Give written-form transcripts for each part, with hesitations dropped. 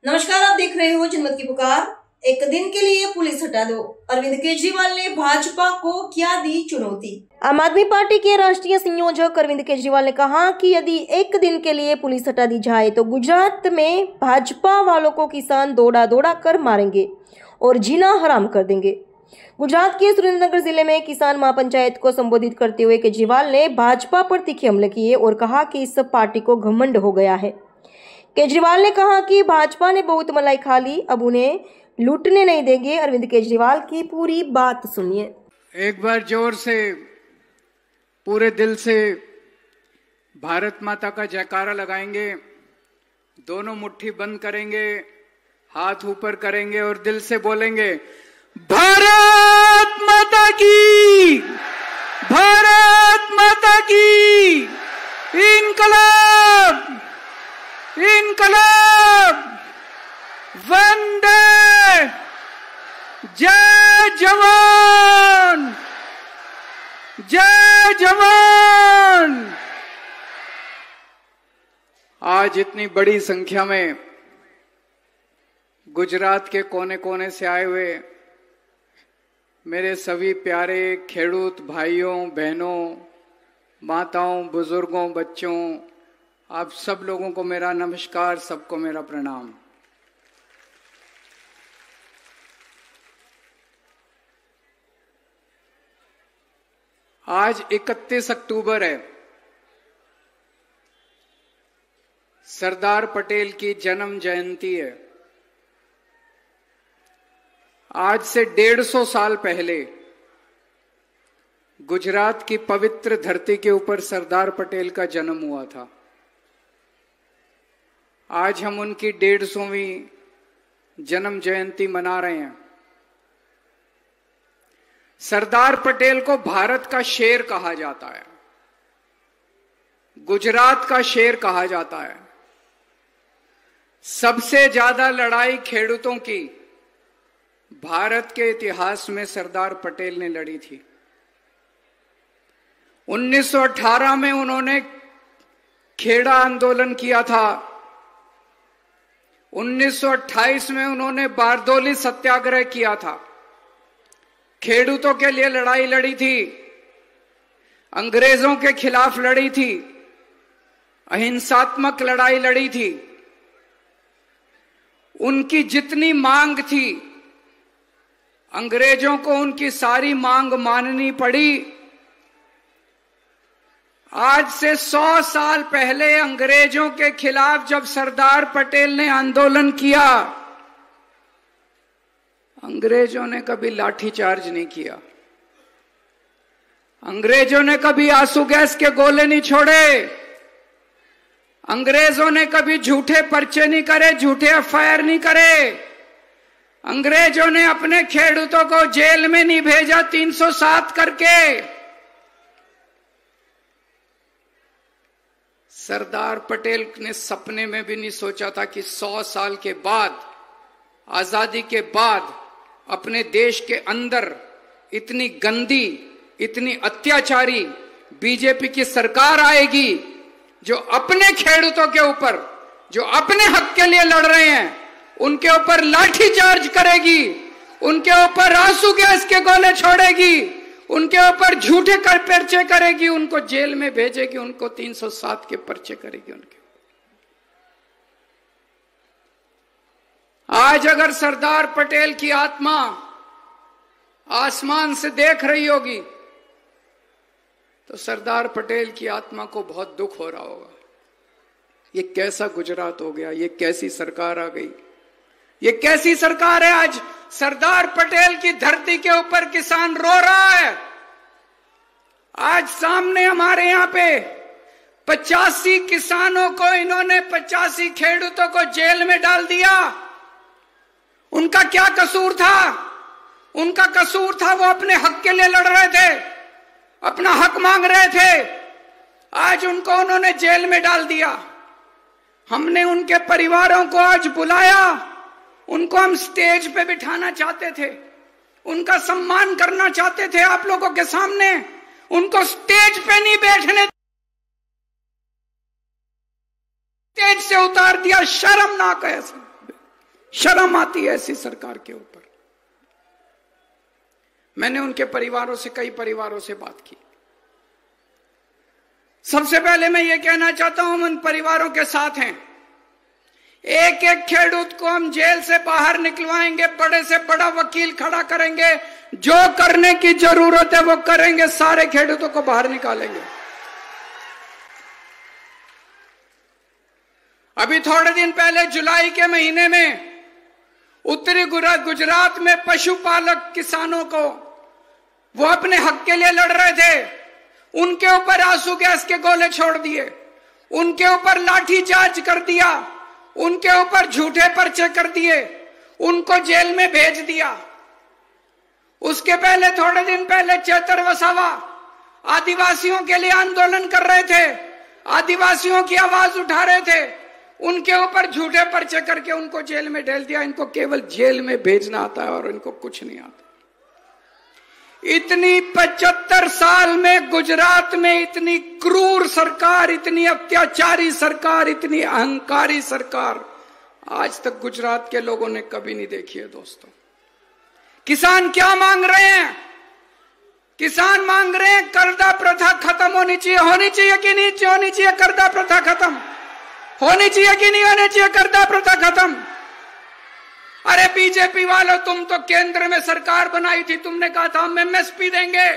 नमस्कार, आप देख रहे हो जनमत की पुकार। एक दिन के लिए पुलिस हटा दो, अरविंद केजरीवाल ने भाजपा को क्या दी चुनौती। आम आदमी पार्टी के राष्ट्रीय संयोजक अरविंद केजरीवाल ने कहा कि यदि एक दिन के लिए पुलिस हटा दी जाए तो गुजरात में भाजपा वालों को किसान दौड़ा दौड़ा कर मारेंगे और जीना हराम कर देंगे। गुजरात के सुरेंद्रनगर जिले में किसान महापंचायत को संबोधित करते हुए केजरीवाल ने भाजपा पर तीखे हमले किए और कहा कि इस पार्टी को घमंड हो गया है। केजरीवाल ने कहा कि भाजपा ने बहुत मलाई खा ली, अब उन्हें लूटने नहीं देंगे। अरविंद केजरीवाल की पूरी बात सुनिए। एक बार जोर से पूरे दिल से भारत माता का जयकारा लगाएंगे, दोनों मुट्ठी बंद करेंगे, हाथ ऊपर करेंगे और दिल से बोलेंगे, भारत माता की, भारत माता की, इनकलाब, इनकलाब, वंदे, जय जवान, जय जवान। आज इतनी बड़ी संख्या में गुजरात के कोने कोने से आए हुए मेरे सभी प्यारे खेडूत भाइयों बहनों, माताओं, बुजुर्गों, बच्चों, आप सब लोगों को मेरा नमस्कार, सबको मेरा प्रणाम। आज 31 अक्टूबर है, सरदार पटेल की जन्म जयंती है। आज से 150 साल पहले गुजरात की पवित्र धरती के ऊपर सरदार पटेल का जन्म हुआ था। आज हम उनकी 150वीं जन्म जयंती मना रहे हैं। सरदार पटेल को भारत का शेर कहा जाता है, गुजरात का शेर कहा जाता है। सबसे ज्यादा लड़ाई खेडूतों की भारत के इतिहास में सरदार पटेल ने लड़ी थी। 1918 में उन्होंने खेड़ा आंदोलन किया था। 1928 में उन्होंने बारदोली सत्याग्रह किया था, खेडूतों के लिए लड़ाई लड़ी थी, अंग्रेजों के खिलाफ लड़ी थी, अहिंसात्मक लड़ाई लड़ी थी। उनकी जितनी मांग थी, अंग्रेजों को उनकी सारी मांग माननी पड़ी। आज से 100 साल पहले अंग्रेजों के खिलाफ जब सरदार पटेल ने आंदोलन किया, अंग्रेजों ने कभी लाठीचार्ज नहीं किया, अंग्रेजों ने कभी आंसू गैस के गोले नहीं छोड़े, अंग्रेजों ने कभी झूठे पर्चे नहीं करे, झूठे एफआईआर नहीं करे, अंग्रेजों ने अपने खेडूतों को जेल में नहीं भेजा 307 करके। सरदार पटेल ने सपने में भी नहीं सोचा था कि 100 साल के बाद, आजादी के बाद, अपने देश के अंदर इतनी गंदी, इतनी अत्याचारी बीजेपी की सरकार आएगी, जो अपने खेडूतों के ऊपर, जो अपने हक के लिए लड़ रहे हैं, उनके ऊपर लाठी चार्ज करेगी, उनके ऊपर आंसू गैस के गोले छोड़ेगी, उनके ऊपर झूठे कर पर्चे करेगी, उनको जेल में भेजेगी, उनको 307 के पर्चे करेगी उनके। आज अगर सरदार पटेल की आत्मा आसमान से देख रही होगी तो सरदार पटेल की आत्मा को बहुत दुख हो रहा होगा। ये कैसा गुजरात हो गया, ये कैसी सरकार आ गई, ये कैसी सरकार है। आज सरदार पटेल की धरती के ऊपर किसान रो रहा है। आज सामने हमारे यहां पे 85 किसानों को इन्होंने, 85 खेडूतों को जेल में डाल दिया। उनका क्या कसूर था? उनका कसूर था वो अपने हक के लिए लड़ रहे थे, अपना हक मांग रहे थे। आज उनको उन्होंने जेल में डाल दिया। हमने उनके परिवारों को आज बुलाया, उनको हम स्टेज पे बिठाना चाहते थे, उनका सम्मान करना चाहते थे आप लोगों के सामने। उनको स्टेज पे नहीं बैठने, स्टेज से उतार दिया। शर्मनाक है। शर्म आती है ऐसी सरकार के ऊपर। मैंने उनके परिवारों से, कई परिवारों से बात की। सबसे पहले मैं ये कहना चाहता हूं, हम उन परिवारों के साथ हैं। एक एक खेडूत को हम जेल से बाहर निकलवाएंगे, बड़े से बड़ा वकील खड़ा करेंगे, जो करने की जरूरत है वो करेंगे, सारे खेडूतों को बाहर निकालेंगे। अभी थोड़े दिन पहले जुलाई के महीने में उत्तरी गुजरात में पशुपालक किसानों को, वो अपने हक के लिए लड़ रहे थे, उनके ऊपर आंसू गैस के गोले छोड़ दिए, उनके ऊपर लाठी चार्ज कर दिया, उनके ऊपर झूठे पर्चे कर दिए, उनको जेल में भेज दिया। उसके पहले, थोड़े दिन पहले चेतर वसावा आदिवासियों के लिए आंदोलन कर रहे थे, आदिवासियों की आवाज उठा रहे थे, उनके ऊपर झूठे पर्चे करके उनको जेल में ढेल दिया। इनको केवल जेल में भेजना आता है और इनको कुछ नहीं आता। इतनी 75 साल में गुजरात में इतनी क्रूर सरकार, इतनी अत्याचारी सरकार, इतनी अहंकारी सरकार आज तक गुजरात के लोगों ने कभी नहीं देखी है दोस्तों। किसान क्या मांग रहे हैं? किसान मांग रहे हैं कर्जा प्रथा खत्म होनी चाहिए। होनी चाहिए कि नहीं होनी चाहिए कर्जा प्रथा खत्म? होनी चाहिए कि नहीं होनी चाहिए कर्जा प्रथा खत्म? अरे बीजेपी वालों, तुम तो केंद्र में सरकार बनाई थी, तुमने कहा था हम एमएसपी देंगे।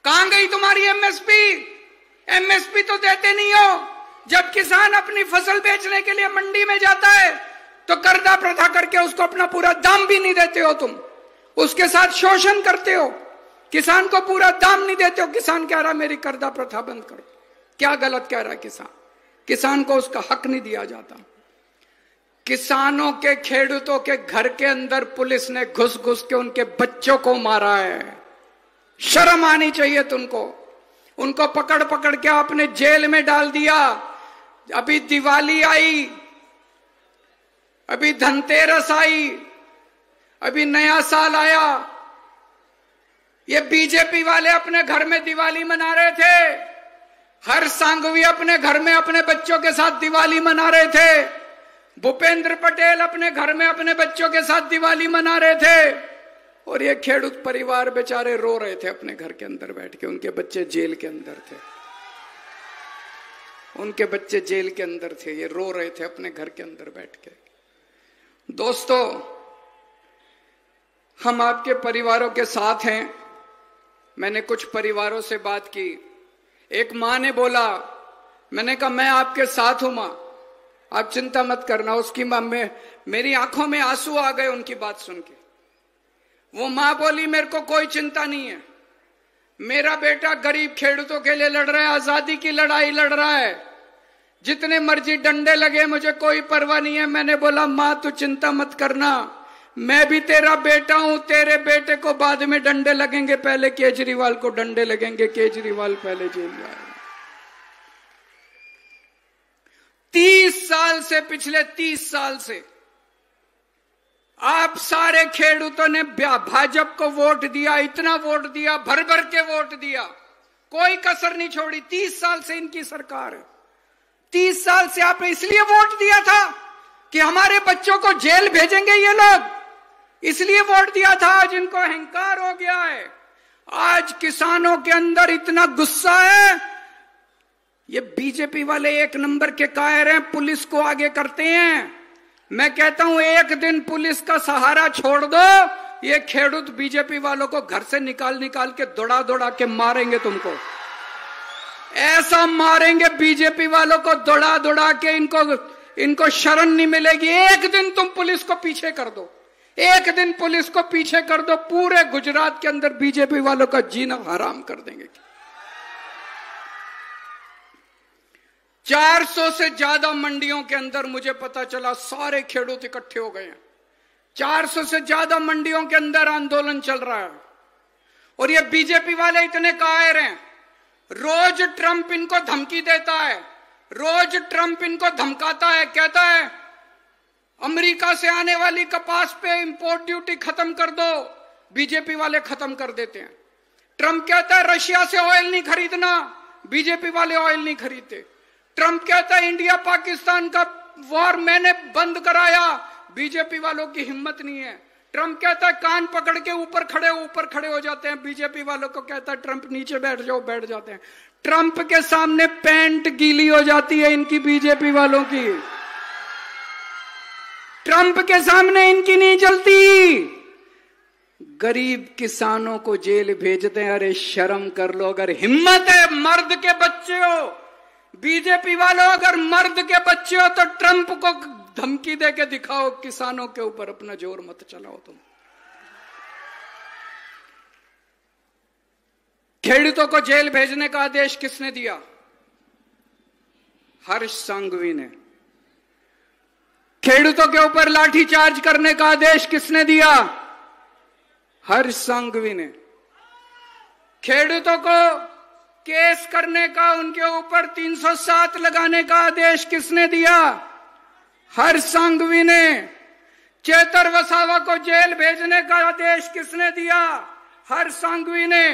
कहां गई तुम्हारी एमएसपी? एमएसपी तो देते नहीं हो। जब किसान अपनी फसल बेचने के लिए मंडी में जाता है तो कर्जा प्रथा करके उसको अपना पूरा दाम भी नहीं देते हो तुम, उसके साथ शोषण करते हो, किसान को पूरा दाम नहीं देते हो। किसान कह रहा मेरी कर्जा प्रथा बंद करो। क्या गलत कह रहा है किसान? किसान को उसका हक नहीं दिया जाता। किसानों के, खेडूतों के घर के अंदर पुलिस ने घुस घुस के उनके बच्चों को मारा है। शर्म आनी चाहिए तुमको। उनको पकड़ पकड़ के आपने जेल में डाल दिया। अभी दिवाली आई, अभी धनतेरस आई, अभी नया साल आया, ये बीजेपी वाले अपने घर में दिवाली मना रहे थे। हर सांघवी अपने घर में अपने बच्चों के साथ दिवाली मना रहे थे। भूपेंद्र पटेल अपने घर में अपने बच्चों के साथ दिवाली मना रहे थे। और ये खेडूत परिवार बेचारे रो रहे थे अपने घर के अंदर बैठ के। उनके बच्चे जेल के अंदर थे, उनके बच्चे जेल के अंदर थे, ये रो रहे थे अपने घर के अंदर बैठ के। दोस्तों, हम आपके परिवारों के साथ हैं। मैंने कुछ परिवारों से बात की। एक मां ने बोला, मैंने कहा मैं आपके साथ हूं मां, आप चिंता मत करना। उसकी मां में मेरी आंखों में आंसू आ गए उनकी बात सुन के। वो मां बोली मेरे को कोई चिंता नहीं है, मेरा बेटा गरीब खेडूतों के लिए लड़ रहा है, आजादी की लड़ाई लड़ रहा है, जितने मर्जी डंडे लगे मुझे कोई परवाह नहीं है। मैंने बोला मां तू चिंता मत करना, मैं भी तेरा बेटा हूं, तेरे बेटे को बाद में डंडे लगेंगे, पहले केजरीवाल को डंडे लगेंगे, केजरीवाल पहले जेल जाएगा। 30 साल से, पिछले 30 साल से आप सारे खेडूतों ने भाजपा को वोट दिया, इतना वोट दिया, भर भर के वोट दिया, कोई कसर नहीं छोड़ी। 30 साल से इनकी सरकार है। 30 साल से आपने इसलिए वोट दिया था कि हमारे बच्चों को जेल भेजेंगे ये लोग, इसलिए वोट दिया था। आज इनको अहंकार हो गया है। आज किसानों के अंदर इतना गुस्सा है। ये बीजेपी वाले एक नंबर के कायर हैं, पुलिस को आगे करते हैं। मैं कहता हूं एक दिन पुलिस का सहारा छोड़ दो, ये खेडूत बीजेपी वालों को घर से निकाल निकाल के दौड़ा दौड़ा के मारेंगे तुमको। ऐसा मारेंगे बीजेपी वालों को दौड़ा दौड़ा के, इनको शरण नहीं मिलेगी। एक दिन तुम पुलिस को पीछे कर दो, एक दिन पुलिस को पीछे कर दो, पूरे गुजरात के अंदर बीजेपी वालों का जीना हराम कर देंगे। 400 से ज्यादा मंडियों के अंदर मुझे पता चला सारे खेडूत इकट्ठे हो गए हैं। 400 से ज्यादा मंडियों के अंदर आंदोलन चल रहा है। और ये बीजेपी वाले इतने कायर हैं, रोज ट्रंप इनको धमकी देता है, रोज ट्रंप इनको धमकाता है, कहता है अमेरिका से आने वाली कपास पे इंपोर्ट ड्यूटी खत्म कर दो। बीजेपी वाले खत्म कर देते हैं। ट्रंप कहता है रशिया से ऑयल नहीं खरीदना, बीजेपी वाले ऑयल नहीं खरीदते। ट्रंप कहता है इंडिया पाकिस्तान का वॉर मैंने बंद कराया, बीजेपी वालों की हिम्मत नहीं है। ट्रंप कहता है कान पकड़ के ऊपर खड़े हो जाते हैं, बीजेपी वालों को कहता है ट्रंप नीचे बैठ जाओ, बैठ जाते हैं। ट्रंप के सामने पैंट गीली हो जाती है इनकी, बीजेपी वालों की। ट्रंप के सामने इनकी नहीं चलती। गरीब किसानों को जेल भेजते हैं, अरे शर्म कर लो। अगर हिम्मत है, मर्द के बच्चे हो, बीजेपी वालों अगर मर्द के बच्चे हो तो ट्रंप को धमकी दे के दिखाओ, किसानों के ऊपर अपना जोर मत चलाओ तुम। खेडूतों को जेल भेजने का आदेश किसने दिया? हर्ष सांघवी ने। खेडूतों के ऊपर लाठीचार्ज करने का आदेश किसने दिया? हर्ष सांघवी ने। खेडूतों को केस करने का, उनके ऊपर 307 लगाने का आदेश किसने दिया? हर्ष सांघवी ने। चेतर वसावा को जेल भेजने का आदेश किसने दिया? हर्ष सांघवी ने।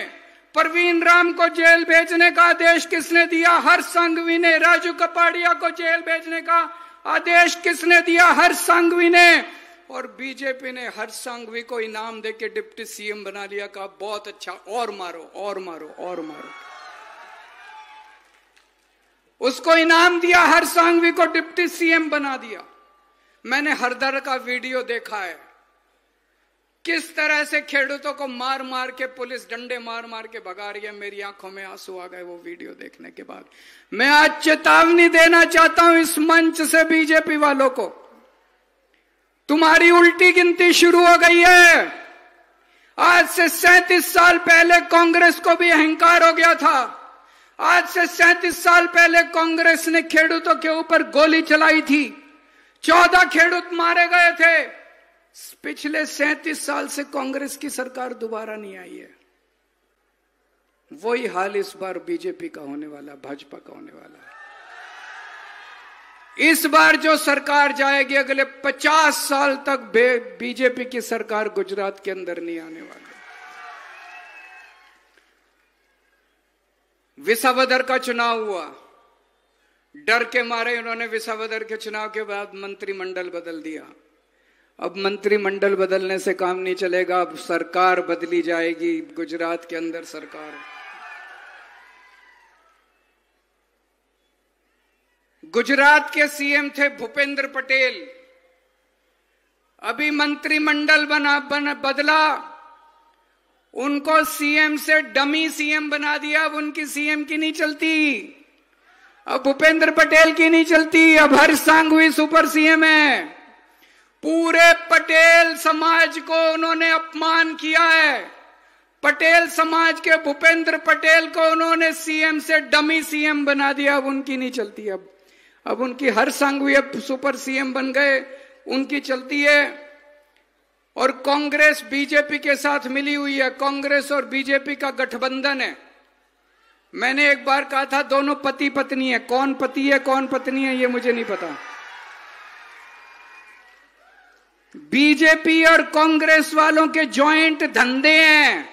परवीन राम को जेल भेजने का आदेश किसने दिया? हर्ष सांघवी ने। राजू कपाड़िया को जेल भेजने का आदेश किसने दिया? हर्ष सांघवी ने। और बीजेपी ने हर्ष सांघवी को इनाम देके डिप्टी सीएम बना लिया। कहा बहुत अच्छा, और मारो और मारो और मारो। उसको इनाम दिया, हर्ष सांघवी को डिप्टी सीएम बना दिया। मैंने हरदर का वीडियो देखा है, किस तरह से खेडूतों को मार मार के पुलिस डंडे मार मार के भगा रही है। मेरी आंखों में आंसू आ गए वो वीडियो देखने के बाद। मैं आज चेतावनी देना चाहता हूं इस मंच से बीजेपी वालों को, तुम्हारी उल्टी गिनती शुरू हो गई है। आज से 37 साल पहले कांग्रेस को भी अहंकार हो गया था। आज से 37 साल पहले कांग्रेस ने खेडूतों के ऊपर गोली चलाई थी, 14 खेडूत मारे गए थे। पिछले 37 साल से कांग्रेस की सरकार दोबारा नहीं आई है। वही हाल इस बार बीजेपी का होने वाला, भाजपा का होने वाला है। इस बार जो सरकार जाएगी, अगले 50 साल तक बीजेपी की सरकार गुजरात के अंदर नहीं आने वाली। विसावदर का चुनाव हुआ, डर के मारे उन्होंने विसावदर के चुनाव के बाद मंत्रिमंडल बदल दिया। अब मंत्रिमंडल बदलने से काम नहीं चलेगा, अब सरकार बदली जाएगी गुजरात के अंदर सरकार। गुजरात के सीएम थे भूपेंद्र पटेल। अभी मंत्रिमंडल बदला, उनको सीएम से डमी सीएम बना दिया। अब उनकी सीएम की नहीं चलती, अब भूपेंद्र पटेल की नहीं चलती, अब हर्ष सांघवी सुपर सीएम है। पूरे पटेल समाज को उन्होंने अपमान किया है। पटेल समाज के भूपेंद्र पटेल को उन्होंने सीएम से डमी सीएम बना दिया। अब उनकी नहीं चलती, अब उनकी हर्ष सांघवी अब सुपर सीएम बन गए, उनकी चलती है। और कांग्रेस बीजेपी के साथ मिली हुई है, कांग्रेस और बीजेपी का गठबंधन है। मैंने एक बार कहा था दोनों पति पत्नी है, कौन पति है कौन पत्नी है ये मुझे नहीं पता। बीजेपी और कांग्रेस वालों के जॉइंट धंधे हैं,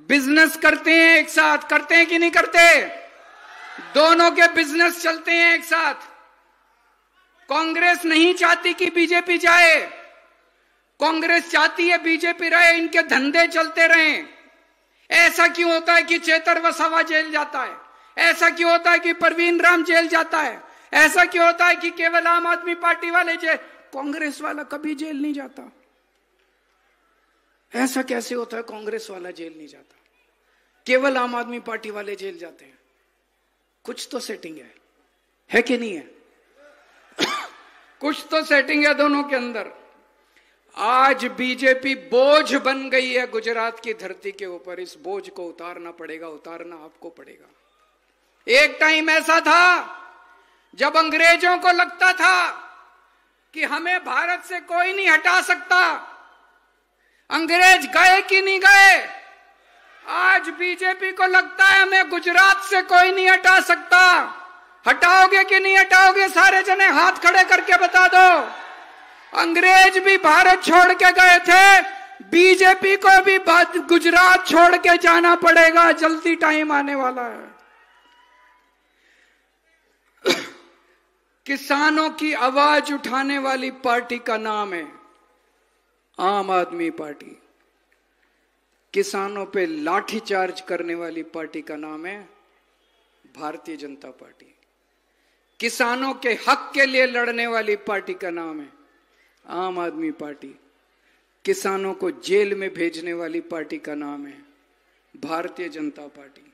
बिजनेस करते हैं एक साथ, करते हैं कि नहीं करते? दोनों के बिजनेस चलते हैं एक साथ। कांग्रेस नहीं चाहती कि बीजेपी जाए, कांग्रेस चाहती है बीजेपी रहे, इनके धंधे चलते रहें। ऐसा क्यों होता है कि चेतर वसावा जेल जाता है? ऐसा क्यों होता है कि परवीन राम जेल जाता है? ऐसा क्यों होता है कि केवल आम आदमी पार्टी वाले जेल, कांग्रेस वाला कभी जेल नहीं जाता? ऐसा कैसे होता है कांग्रेस वाला जेल नहीं जाता, केवल आम आदमी पार्टी वाले जेल जाते हैं? कुछ तो सेटिंग है कि नहीं है? कुछ तो सेटिंग है दोनों के अंदर। आज बीजेपी बोझ बन गई है गुजरात की धरती के ऊपर। इस बोझ को उतारना पड़ेगा, उतारना आपको पड़ेगा। एक टाइम ऐसा था जब अंग्रेजों को लगता था कि हमें भारत से कोई नहीं हटा सकता। अंग्रेज गए कि नहीं गए? आज बीजेपी को लगता है हमें गुजरात से कोई नहीं हटा सकता। हटाओगे कि नहीं हटाओगे? सारे जने हाथ खड़े करके बता दो। अंग्रेज भी भारत छोड़ के गए थे, बीजेपी को भी गुजरात छोड़ के जाना पड़ेगा, जल्दी टाइम आने वाला है। किसानों की आवाज उठाने वाली पार्टी का नाम है आम आदमी पार्टी। किसानों पे लाठीचार्ज करने वाली पार्टी का नाम है भारतीय जनता पार्टी। किसानों के हक के लिए लड़ने वाली पार्टी का नाम है आम आदमी पार्टी। किसानों को जेल में भेजने वाली पार्टी का नाम है भारतीय जनता पार्टी।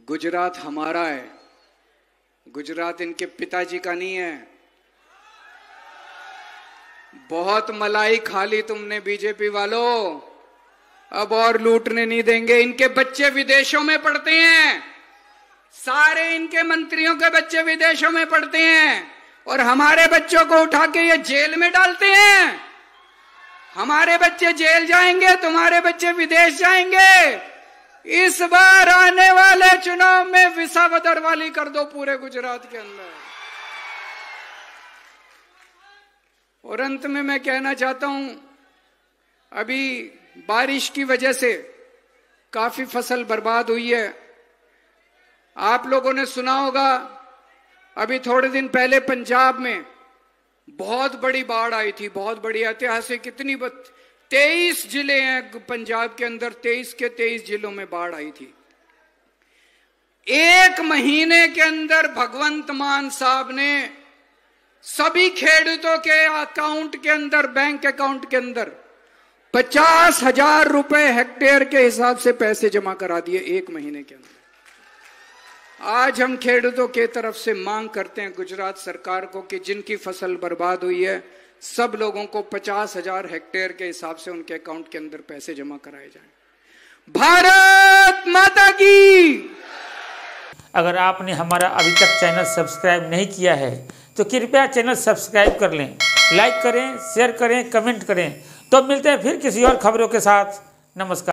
गुजरात हमारा है, गुजरात इनके पिताजी का नहीं है। बहुत मलाई खा ली तुमने बीजेपी वालों, अब और लूटने नहीं देंगे। इनके बच्चे विदेशों में पढ़ते हैं, सारे इनके मंत्रियों के बच्चे विदेशों में पढ़ते हैं और हमारे बच्चों को उठा के ये जेल में डालते हैं। हमारे बच्चे जेल जाएंगे, तुम्हारे बच्चे विदेश जाएंगे। इस बार आने वाले चुनाव में विसावदरवाली कर दो पूरे गुजरात के अंदर। और अंत में मैं कहना चाहता हूं, अभी बारिश की वजह से काफी फसल बर्बाद हुई है। आप लोगों ने सुना होगा, अभी थोड़े दिन पहले पंजाब में बहुत बड़ी बाढ़ आई थी, बहुत बड़ी ऐतिहासिक। कितनी 23 जिले हैं पंजाब के अंदर, 23 के 23 जिलों में बाढ़ आई थी। एक महीने के अंदर भगवंत मान साहब ने सभी खेडूतों के अकाउंट के अंदर, बैंक अकाउंट के अंदर 50,000 रुपए हेक्टेयर के हिसाब से पैसे जमा करा दिए एक महीने के अंदर। आज हम खेडूतों के तरफ से मांग करते हैं गुजरात सरकार को कि जिनकी फसल बर्बाद हुई है, सब लोगों को 50,000 हेक्टेयर के हिसाब से उनके अकाउंट के अंदर पैसे जमा कराए जाएं। भारत माता की। अगर आपने हमारा अभी तक चैनल सब्सक्राइब नहीं किया है तो कृपया चैनल सब्सक्राइब कर लें, लाइक करें, शेयर करें, कमेंट करें। तो मिलते हैं फिर किसी और खबरों के साथ। नमस्कार।